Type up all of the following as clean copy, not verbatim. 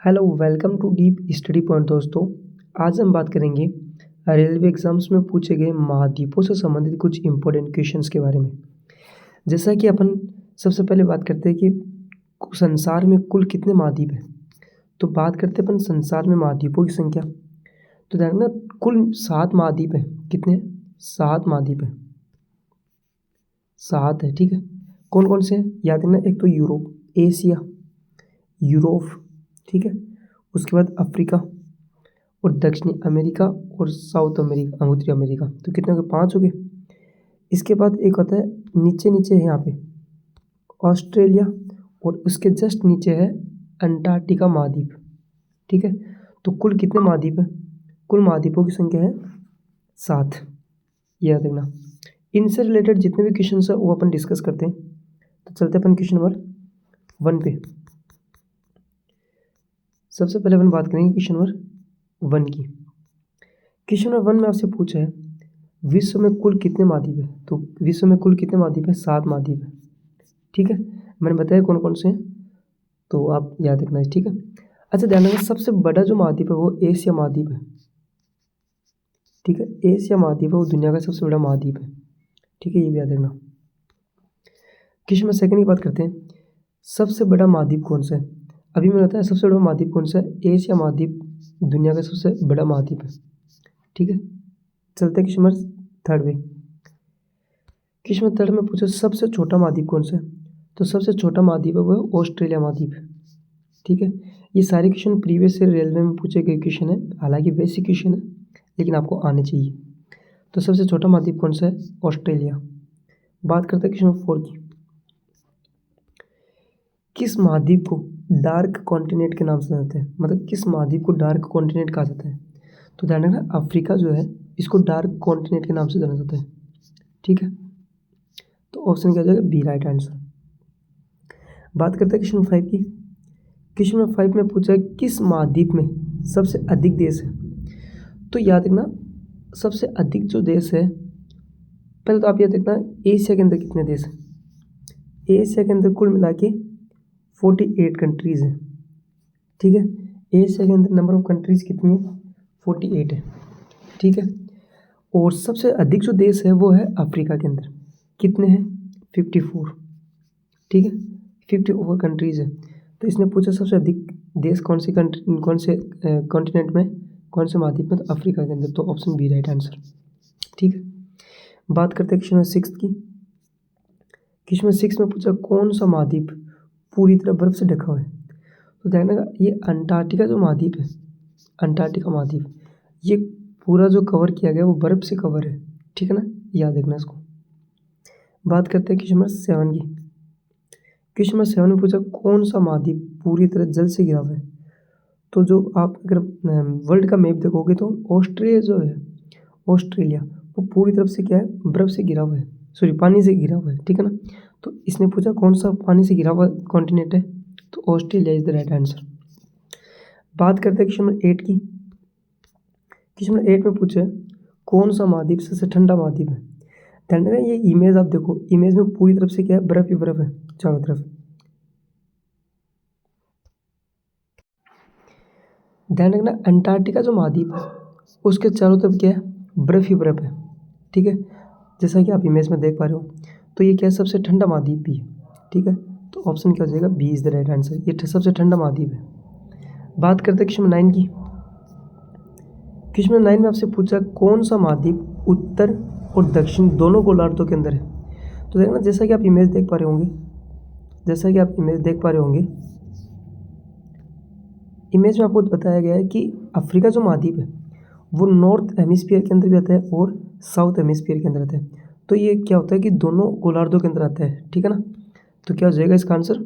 Hello welcome to Deep Study Point दोस्तों। आज हम बात करेंगे रेलवे एग्जाम्स में पूछे गए महाद्वीपों से संबंधित कुछ इंपॉर्टेंट क्वेश्चंस के बारे में। जैसा कि अपन सबसे पहले बात करते हैं कि संसार में कुल कितने महाद्वीप हैं। तो बात करते हैं अपन संसार में महाद्वीपों की संख्या। तो ध्यान रखना कुल 7 महाद्वीप हैं। कितने? 7 महाद्वीप हैं। 7 है, ठीक है। कौन कौन से हैं याद रखना। एक तो यूरोप, एशिया, यूरोप, ठीक है। उसके बाद अफ्रीका और दक्षिणी अमेरिका और साउथ अमेरिका, उत्तरी अमेरिका। तो कितने हो गए? 5 हो गए। इसके बाद एक होता है नीचे नीचे है यहाँ पे ऑस्ट्रेलिया और उसके जस्ट नीचे है अंटार्कटिका महाद्वीप, ठीक है। तो कुल कितने महाद्वीप हैं? कुल महाद्वीपों की संख्या है 7, याद रखना। इनसे रिलेटेड जितने भी क्वेश्चन है वो अपन डिस्कस करते हैं। तो चलते हैं अपन क्वेश्चन नंबर 1 पे। सबसे पहले अपन बात करेंगे क्वेश्चन नंबर 1 की। क्वेश्चन नंबर 1 में आपसे पूछा है विश्व में कुल कितने महाद्वीप है। तो विश्व में कुल कितने महाद्वीप है? 7 महाद्वीप है, ठीक है। मैंने बताया कौन कौन से हैं, तो आप याद रखना है, ठीक है। अच्छा ध्यान रखना, सबसे बड़ा जो महाद्वीप है वो एशिया महाद्वीप है, ठीक है। एशिया महाद्वीप है वो दुनिया का सबसे बड़ा महाद्वीप है, ठीक है। ये भी याद रखना। क्वेश्चन नंबर 2 की बात करते हैं। सबसे बड़ा महाद्वीप कौन सा है? अभी मैंने बताया सबसे बड़ा महाद्वीप कौन सा है? एशिया महाद्वीप दुनिया का सबसे बड़ा महाद्वीप है, ठीक है। चलते क्वेश्चन नंबर 3 पे। क्वेश्चन नंबर 3 में पूछा सबसे छोटा महाद्वीप कौन सा है। तो सबसे छोटा महाद्वीप है वो है ऑस्ट्रेलिया महाद्वीप, ठीक है। ये सारे क्वेश्चन प्रीवियस ईयर रेलवे में पूछे गए क्वेश्चन है, हालांकि बेसिक क्वेश्चन है लेकिन आपको आने चाहिए। तो सबसे छोटा महाद्वीप कौन सा है? ऑस्ट्रेलिया। बात करते हैं क्वेश्चन नंबर 4 की। किस महाद्वीप को डार्क कॉन्टिनेंट के नाम से जाता है? मतलब किस महाद्वीप को डार्क कॉन्टिनेंट कहा जाता है? तो ध्यान रखना अफ्रीका जो है इसको डार्क कॉन्टिनेंट के नाम से जाना जाता है, ठीक है। तो ऑप्शन क्या हो जाएगा? B right answer. बात करते हैं क्वेश्चन नंबर 5 की। क्वेश्चन नंबर 5 में पूछा है किस महाद्वीप में सबसे अधिक देश है। तो याद रखना सबसे अधिक जो देश है, पहले तो आप याद रखना एशिया के अंदर कितने देश हैं। एशिया के अंदर कुल मिला के 48 कंट्रीज़ हैं, ठीक है। एशिया के अंदर नंबर ऑफ कंट्रीज़ कितनी है? 48 है, ठीक है। और सबसे अधिक जो देश है वो है अफ्रीका के अंदर। कितने हैं? 54, ठीक है। 54 कंट्रीज़ है। तो इसने पूछा सबसे अधिक देश कौन से कॉन्टिनेंट में, कौन से महाद्वीप में? तो अफ्रीका के अंदर। तो ऑप्शन बी राइट आंसर, ठीक है। बात करते हैं क्वेश्चन नंबर 6 की। क्वेश्चन नंबर 6 में पूछा कौन सा महाद्वीप पूरी तरह बर्फ से ढका हुआ है। तो ध्यान रखना ये अंटार्कटिका जो महाद्वीप है, अंटार्कटिका महाद्वीप, ये पूरा जो कवर किया गया वो बर्फ से कवर है, ठीक है ना। याद रखना इसको। बात करते हैं क्वेश्चन नंबर 7 की। क्वेश्चन नंबर 7 में पूछा कौन सा महाद्वीप पूरी तरह जल से घिरा हुआ है। तो जो आप अगर वर्ल्ड का मैप देखोगे तो ऑस्ट्रेलिया जो है, ऑस्ट्रेलिया वो पूरी तरफ से क्या है? बर्फ से घिरा हुआ है, सॉरी पानी से घिरा हुआ है, ठीक है ना। तो इसने पूछा कौन सा पानी से घिरा हुआ कॉन्टिनेंट है। तो Australia is the right answer. बात करते हैं क्वेश्चन नंबर 8 की। क्वेश्चन नंबर 8 में पूछे कौन सा महाद्वीप सबसे ठंडा महाद्वीप है। ध्यान रखना ये इमेज आप देखो, इमेज में पूरी तरफ से क्या है? बर्फ ही बर्फ है चारों तरफ। ध्यान रखना अंटार्कटिका जो महाद्वीप है उसके चारों तरफ क्या है? बर्फ ही बर्फ है, ठीक है। जैसा कि आप इमेज में देख पा रहे हो। तो ये क्या है? सबसे ठंडा महाद्वीप भी है, ठीक है। तो ऑप्शन क्या हो जाएगा? B is the right answer. ये सबसे ठंडा महाद्वीप है। बात करते हैं क्वेश्चन नंबर 9 की। क्वेश्चन नंबर 9 में आपसे पूछा कौन सा महाद्वीप उत्तर और दक्षिण दोनों गोलार्धों के अंदर है। तो देखना जैसा कि आप इमेज देख पा रहे होंगे, जैसा कि आप इमेज देख पा रहे होंगे, इमेज में आपको बताया गया है कि अफ्रीका जो महाद्वीप है वो नॉर्थ हेमिस्फीयर के अंदर भी आता है और साउथ हेमिस्फीयर के अंदर आता है। तो ये क्या होता है कि दोनों गोलार्धों के अंदर आता है, ठीक है ना। तो क्या हो जाएगा इसका आंसर?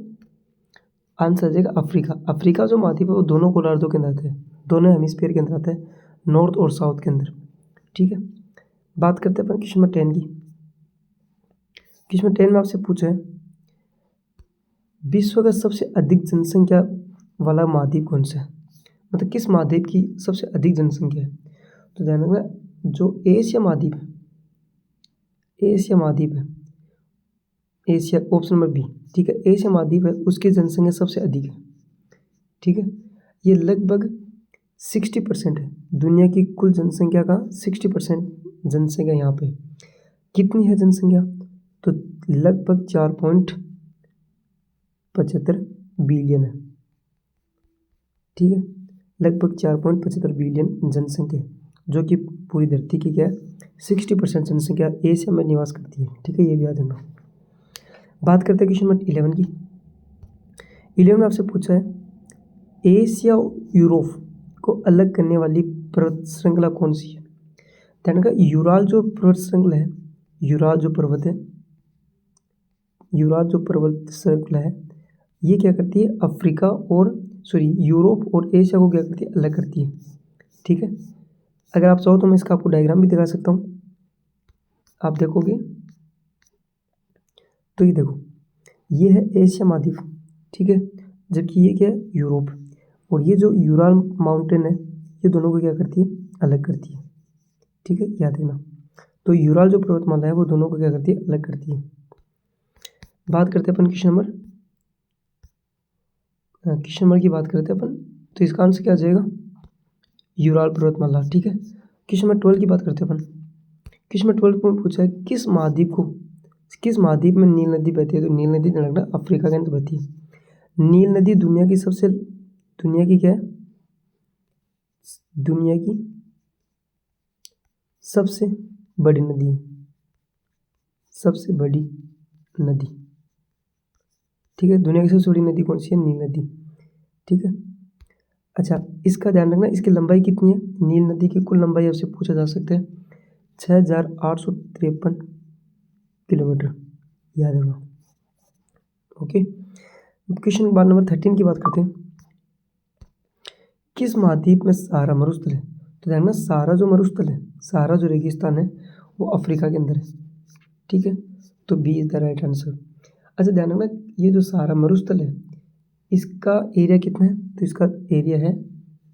आंसर आ जाएगा अफ्रीका। अफ्रीका जो महाद्वीप है वो दोनों गोलार्धों के अंदर आता है, दोनों हेमिस्फीयर के अंदर आता है, नॉर्थ और साउथ के अंदर, ठीक है। बात करते हैं अपन क्वेश्चन नंबर 10 की। क्वेश्चन नंबर 10 में आपसे पूछा है विश्व का सबसे अधिक जनसंख्या वाला महाद्वीप कौन सा है। मतलब किस महाद्वीप की सबसे अधिक जनसंख्या है। तो ध्यान रखना जो एशिया महाद्वीप है, एशिया महाद्वीप है, एशिया ऑप्शन नंबर बी, ठीक है। एशिया महाद्वीप है उसकी जनसंख्या सबसे अधिक है, ठीक है। ये लगभग 60% है। दुनिया की कुल जनसंख्या का 60% जनसंख्या यहाँ पे। कितनी है जनसंख्या? तो लगभग 4.75 बिलियन है। ठीक है, लगभग 4.75 बिलियन जनसंख्या, जो कि पूरी धरती की क्या है, 60% जनसंख्या एशिया में निवास करती है। ठीक है, ये भी याद रखना। बात करते हैं क्वेश्चन नंबर 11 की। 11 में आपसे पूछा है एशिया यूरोप को अलग करने वाली पर्वत श्रृंखला कौन सी है? ध्यान रखना, यूराल जो पर्वत श्रृंखला है, यूराल जो पर्वत श्रृंखला है, ये क्या करती है, अफ्रीका और यूरोप और एशिया को क्या करती है, अलग करती है। ठीक है, अगर आप चाहो तो मैं इसका आपको डायग्राम भी दिखा सकता हूँ, आप देखोगे तो ये देखो, ये है एशिया महाद्वीप। ठीक है, जबकि ये क्या है, यूरोप। और ये जो यूराल माउंटेन है, ये दोनों को क्या करती है, अलग करती है। ठीक है, याद रखना। तो यूराल जो पर्वतमाला है वो दोनों को क्या करती है, अलग करती है। बात करते हैं अपन क्वेश्चन नंबर की बात करते हैं अपन, तो इसका आंसर क्या आ जाएगा, यूराल पर्वतमाला। ठीक है, क्वेश्चन नंबर 12 की बात करते हैं अपन। क्वेश्चन नंबर 12 में पूछा है किस महाद्वीप में नील नदी बहती है? तो नील नदी लगना अफ्रीका के अंदर बहती है। नील नदी दुनिया की क्या है, दुनिया की सबसे बड़ी नदी है, सबसे बड़ी नदी। ठीक है, दुनिया की सबसे बड़ी नदी कौन सी है, नील नदी। ठीक है, अच्छा इसका ध्यान रखना, इसकी लंबाई कितनी है, नील नदी की कुल लंबाई आपसे पूछा जा सकता है 6,853 किलोमीटर, याद रखना। ओके, क्वेश्चन नंबर 13 की बात करते हैं। किस महाद्वीप में सहारा मरुस्थल है? तो ध्यान रखना, सहारा जो मरुस्थल है, सहारा जो रेगिस्तान है, वो अफ्रीका के अंदर है। ठीक है, तो B is the right answer. अच्छा ध्यान रखना, ये जो सहारा मरुस्थल है, इसका एरिया कितना है? तो इसका एरिया है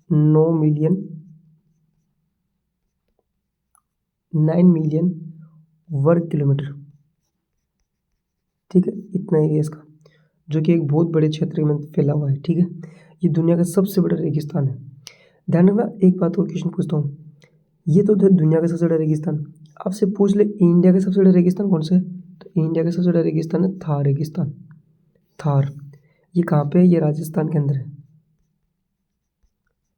9 मिलियन वर्ग किलोमीटर। ठीक है, इतना एरिया इसका, जो कि एक बहुत बड़े क्षेत्र में फैला हुआ है। ठीक है, ये दुनिया का सबसे बड़ा रेगिस्तान है। ध्यान रखना, एक बात और क्वेश्चन पूछता हूँ, ये तो दुनिया का सबसे बड़ा रेगिस्तान, आपसे पूछ ले इंडिया का सबसे बड़ा रेगिस्तान कौन सा है? तो इंडिया का सबसे बड़ा रेगिस्तान है थार रेगिस्तान। थार, ये कहाँ पे है? ये राजस्थान के अंदर है,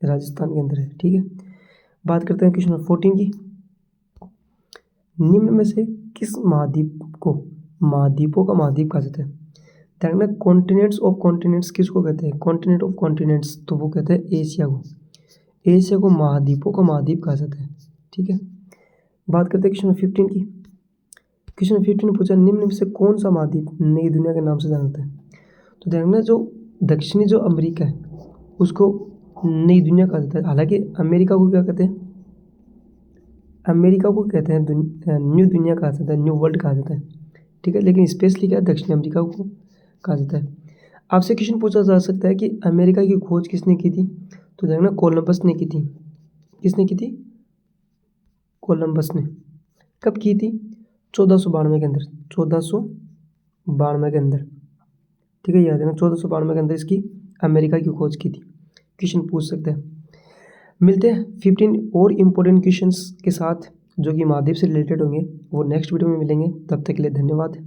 राजस्थान के अंदर है। ठीक है, बात करते हैं क्वेश्चन 14 की। निम्न में से किस महाद्वीप को महाद्वीपों का महाद्वीप कहा जाता है? ध्यान रखना, कॉन्टिनेंट्स ऑफ कॉन्टिनेंट्स किसको कहते हैं? कॉन्टिनेंट ऑफ कॉन्टिनेंट्स, तो वो कहते हैं एशिया को। एशिया को महाद्वीपों का महाद्वीप कहा जाता है। ठीक है, बात करते हैं क्वेश्चन 15 की। क्वेश्चन 15 में पूछा निम्न में से कौन सा महाद्वीप नई दुनिया के नाम से जाना जाता है? तो ध्यान रखना, जो दक्षिणी जो अमेरिका है उसको नई दुनिया कहा जाता है। हालांकि अमेरिका को क्या कहते हैं, अमेरिका को कहते हैं न्यू दुनिया कहा जाता है, न्यू वर्ल्ड कहा जाता है। ठीक है, लेकिन स्पेशली क्या दक्षिण अमेरिका को कहा जाता है। आपसे क्वेश्चन पूछा जा सकता है कि अमेरिका की खोज किसने की थी? तो देखना, कोलंबस ने की थी। किसने की थी? कोलंबस ने। कब की थी? 1492 के अंदर, 1492 के अंदर। ठीक है, याद है ना, 1492 के अंदर इसकी अमेरिका की खोज की थी। क्वेश्चन पूछ सकते हैं। मिलते हैं 15 और इम्पोर्टेंट क्वेश्चंस के साथ जो कि महाद्वीप से रिलेटेड होंगे, वो नेक्स्ट वीडियो में मिलेंगे। तब तक के लिए धन्यवाद।